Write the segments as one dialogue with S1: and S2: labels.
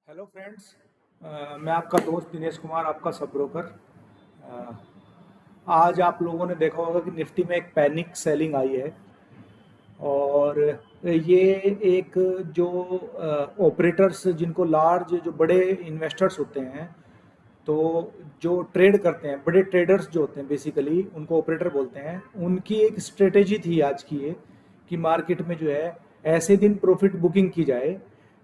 S1: Hello friends. मैं आपका दोस्त दिनेश कुमार, आपका सब ब्रोकर। आज आप लोगों ने देखा होगा कि निफ्टी में एक पैनिक सेलिंग आई है। और ये एक जो ऑपरेटर्स, जिनको लार्ज, जो बड़े इन्वेस्टर्स होते हैं, तो जो ट्रेड करते हैं, बड़े ट्रेडर्स जो होते हैं, बेसिकली उनको ऑपरेटर बोलते हैं। उनकी एक स्ट्रेटेजी थी आज की ये, कि मार्केट में जो है ऐसे दिन प्रॉफिट बुकिंग की जाए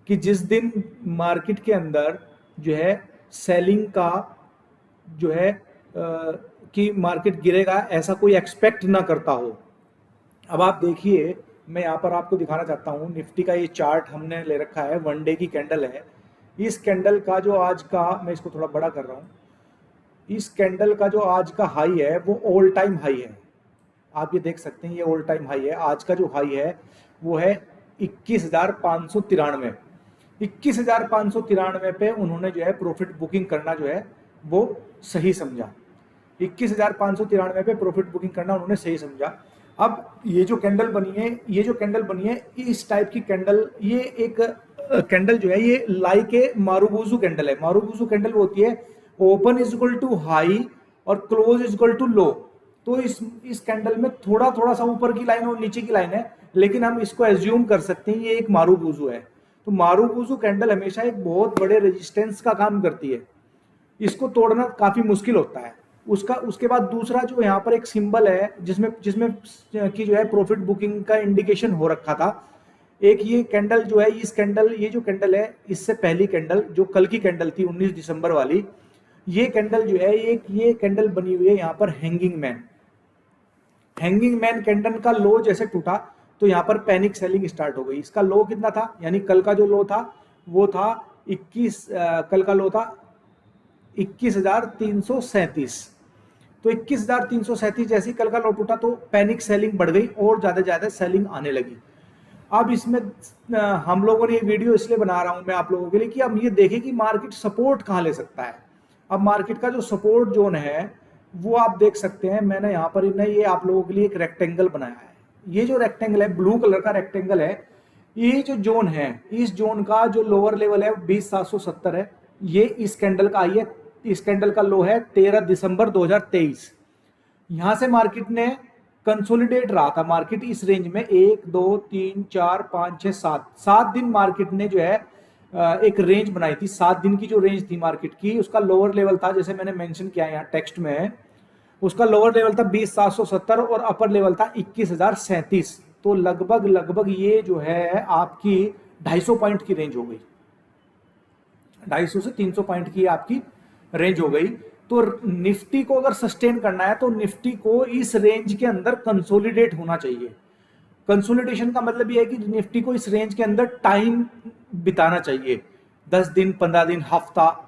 S1: कि जिस दिन मार्केट के अंदर जो है सेलिंग का जो है कि मार्केट गिरेगा, ऐसा कोई एक्सपेक्ट ना करता हो। अब आप देखिए, मैं यहाँ पर आपको दिखाना चाहता हूँ निफ्टी का ये चार्ट हमने ले रखा है, वन डे की कैंडल है। इस कैंडल का जो आज का, मैं इसको थोड़ा बड़ा कर रहा हूँ, इस कैंडल का जो आज का हाई है वो ऑल टाइम हाई है। आप ये देख सकते हैं, ये ऑल टाइम हाई है। आज का जो हाई है वो है 21,593। 21,593 पे उन्होंने जो है प्रॉफिट बुकिंग करना जो है वो सही समझा। 21,593 पे प्रॉफिट बुकिंग करना उन्होंने सही समझा। अब ये जो कैंडल बनी है, ये जो कैंडल बनी है, इस टाइप की कैंडल, ये एक कैंडल जो है ये लाइक ए मारूबुजू कैंडल है। मारूबुजू कैंडल वो होती है open is equal to high और close is equal to low. तो इस कैंडल में थोड़ा थोड़ा सा ऊपर की लाइन और नीचे की लाइन है, लेकिन हम इसको एज्यूम कर सकते हैं ये एक मारूबुजू है। तो मारूबुजू कैंडल हमेशा एक बहुत बड़े रेजिस्टेंस का काम करती है, इसको तोड़ना काफी मुश्किल होता है। उसके बाद दूसरा जो यहाँ पर एक सिंबल है जिसमें जिसमें की जो है प्रॉफिट बुकिंग का इंडिकेशन हो रखा था। एक ये कैंडल जो है, इस कैंडल, ये जो कैंडल है, इससे पहली कैंडल जो कल की कैंडल थी 19 दिसंबर वाली, ये कैंडल जो है, ये कैंडल बनी हुई है यहाँ पर hanging man. Hanging man candle का लो जैसे टूटा तो यहाँ पर पैनिक सेलिंग स्टार्ट हो गई। इसका लो कितना था, यानी कल का जो लो था वो था 21, कल का लो था 21,337। तो 21,337 जैसे ही कल का लो टूटा तो पैनिक सेलिंग बढ़ गई और ज्यादा सेलिंग आने लगी। अब इसमें हम लोगों ने ये वीडियो इसलिए बना रहा हूं मैं आप लोगों के लिए कि हम ये देखें कि मार्केट सपोर्ट कहां ले सकता है। अब मार्केट का जो सपोर्ट जोन है वो आप देख सकते हैं। मैंने यहाँ पर ये आप लोगों के लिए एक रेक्टेंगल बनाया है। ये जो रेक्टेंगल है, ब्लू कलर का रेक्टेंगल है, ये जो जोन है, इस जोन का जो लोअर लेवल है 20,770 है। ये इस कैंडल का आई है, इस कैंडल का लो है 13 दिसंबर 2023। यहां से मार्केट ने कंसोलिडेट रहा था। मार्केट इस रेंज में 1 2 3 4 5 6 7 दिन मार्केट ने जो है एक रेंज बनाई थी। 7 दिन की जो रेंज थी मार्केट की, उसका लोअर लेवल था, जैसे मैंने मेंशन किया यहाँ टेक्स्ट में, उसका लोअर लेवल था 20,770 और अपर लेवल था 21,037। तो लगभग लगभग ये जो है आपकी 250 पॉइंट की रेंज हो गई। 250 से 300 पॉइंट की आपकी रेंज हो गई। तो निफ्टी को अगर सस्टेन करना है तो निफ्टी को इस रेंज के अंदर कंसोलिडेट होना चाहिए। कंसोलिडेशन का मतलब यह है कि निफ्टी को इस रेंज के अंदर टाइम बिताना चाहिए, 10 दिन, 15 दिन, हफ्ता।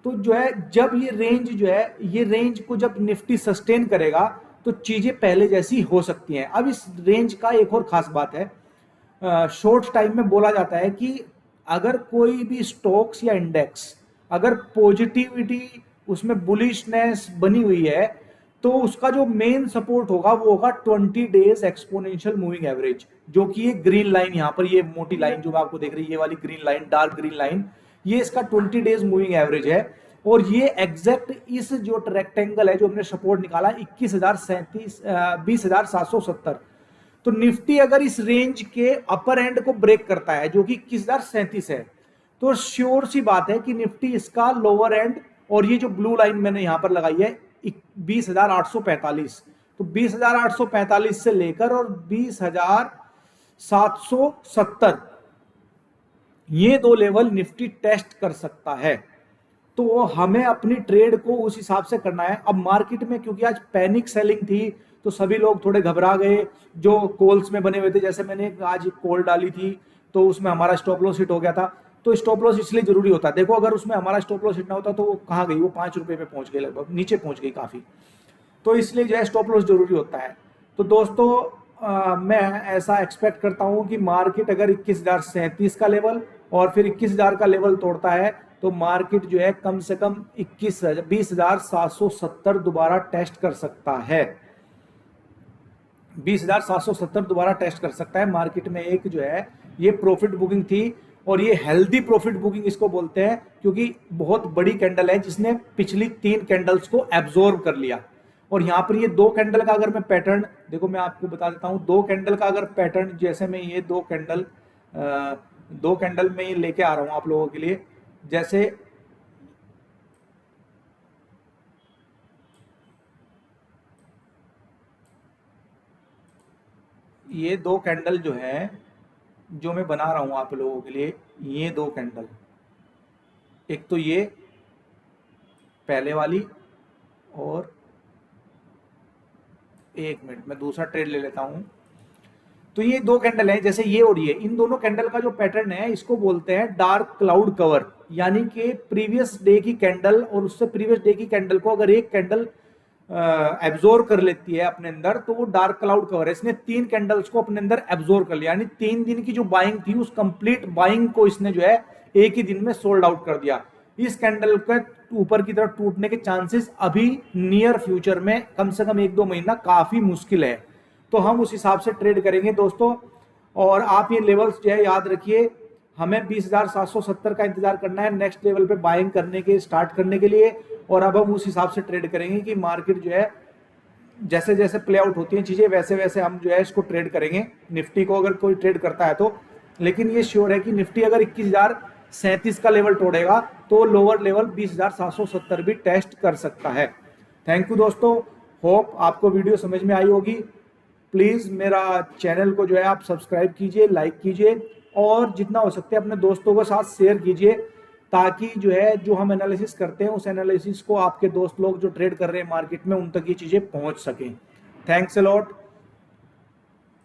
S1: तो जो है जब ये रेंज जो है, ये रेंज को जब निफ्टी सस्टेन करेगा तो चीजें पहले जैसी हो सकती हैं। अब इस रेंज का एक और खास बात है, शॉर्ट टाइम में बोला जाता है कि अगर कोई भी स्टॉक्स या इंडेक्स, अगर पॉजिटिविटी उसमें बुलिशनेस बनी हुई है तो उसका जो मेन सपोर्ट होगा वो होगा 20 डेज एक्सपोनेंशियल मूविंग एवरेज, जो कि ये ग्रीन लाइन, यहाँ पर ये मोटी लाइन जो आपको देख रही है, ये वाली green line, dark green line, ये इसका 20 डेज मूविंग एवरेज है। और ये एग्जैक्ट इस जो रेक्टेंगल है जो हमने सपोर्ट निकाला 20,770, तो निफ्टी अगर इस रेंज के अपर एंड को ब्रेक करता है जो कि 21,037 है, तो श्योर सी बात है कि निफ्टी इसका लोअर एंड, और ये जो ब्लू लाइन मैंने यहां पर लगाई है 20,845, तो 20,845 से लेकर और 20,770, ये दो लेवल निफ्टी टेस्ट कर सकता है। तो हमें अपनी ट्रेड को उस हिसाब से करना है। अब मार्केट में क्योंकि आज पैनिक सेलिंग थी तो सभी लोग थोड़े घबरा गए, जो कॉल्स में बने हुए थे। जैसे मैंने आज एक कॉल डाली थी तो उसमें हमारा स्टॉप लॉस हिट हो गया था। तो स्टॉप लॉस इसलिए जरूरी होता है, देखो अगर उसमें हमारा स्टॉप लॉस हिट ना होता तो वो कहाँ गई, वो 5 रुपए पे पहुंच गई, लगभग नीचे पहुंच गई काफी। तो इसलिए जो है स्टॉप लॉस जरूरी होता है। तो दोस्तों मैं ऐसा एक्सपेक्ट करता हूं कि मार्केट अगर 21,037 का लेवल और फिर 21,000 का लेवल तोड़ता है तो मार्केट जो है कम से कम 20,770 दोबारा टेस्ट कर सकता है। 20,770 दोबारा टेस्ट कर सकता है। मार्केट में एक जो है ये प्रॉफिट बुकिंग थी और ये हेल्दी प्रॉफिट बुकिंग इसको बोलते हैं, क्योंकि बहुत बड़ी कैंडल है जिसने पिछली 3 कैंडल्स को एब्जॉर्ब कर लिया। और यहाँ पर ये 2 कैंडल का अगर मैं पैटर्न देखो, मैं आपको बता देता हूँ 2 कैंडल का अगर पैटर्न, जैसे मैं ये 2 कैंडल में ये लेके आ रहा हूँ आप लोगों के लिए। जैसे ये 2 कैंडल जो है, जो मैं बना रहा हूं आप लोगों के लिए, ये 2 कैंडल, एक तो ये पहले वाली, और 1 मिनट मैं दूसरा ट्रेड ले लेता हूं। तो ये 2 कैंडल हैं, जैसे ये और ये, इन दोनों कैंडल का जो पैटर्न है इसको बोलते हैं डार्क क्लाउड कवर। यानी कि प्रीवियस डे की कैंडल और उससे प्रीवियस डे की कैंडल को अगर एक कैंडल एब्जॉर्व कर लेती है अपने अंदर, तो वो डार्क क्लाउड कवर है। इसने 3 कैंडल्स को अपने अंदर एब्जॉर्व कर लिया, यानी 3 दिन की जो बाइंग थी उस कंप्लीट बाइंग को इसने जो है एक ही दिन में सोल्ड आउट कर दिया। इस कैंडल के ऊपर की तरफ टूटने के चांसेस अभी नियर फ्यूचर में कम से कम 1-2 महीना काफी मुश्किल है। तो हम उस हिसाब से ट्रेड करेंगे दोस्तों। और आप ये लेवल्स जो है याद रखिए, हमें 20,770 का इंतजार करना है नेक्स्ट लेवल पे बाइंग करने के स्टार्ट करने के लिए। और अब हम उस हिसाब से ट्रेड करेंगे कि मार्केट जो है जैसे जैसे प्ले आउट होती हैं चीजें, वैसे वैसे हम जो है इसको ट्रेड करेंगे। निफ्टी को अगर कोई ट्रेड करता है तो, लेकिन ये श्योर है कि निफ्टी अगर 21,037 का लेवल तोड़ेगा तो लोअर लेवल 20,770 भी टेस्ट कर सकता है। थैंक यू दोस्तों, होप आपको वीडियो समझ में आई होगी। प्लीज़ मेरा चैनल को जो है आप सब्सक्राइब कीजिए, लाइक कीजिए, और जितना हो सकता है अपने दोस्तों के साथ शेयर कीजिए, ताकि जो है जो हम एनालिसिस करते हैं उस एनालिसिस को आपके दोस्त लोग जो ट्रेड कर रहे हैं मार्केट में, उन तक ये चीज़ें पहुंच सकें। Thanks a lot.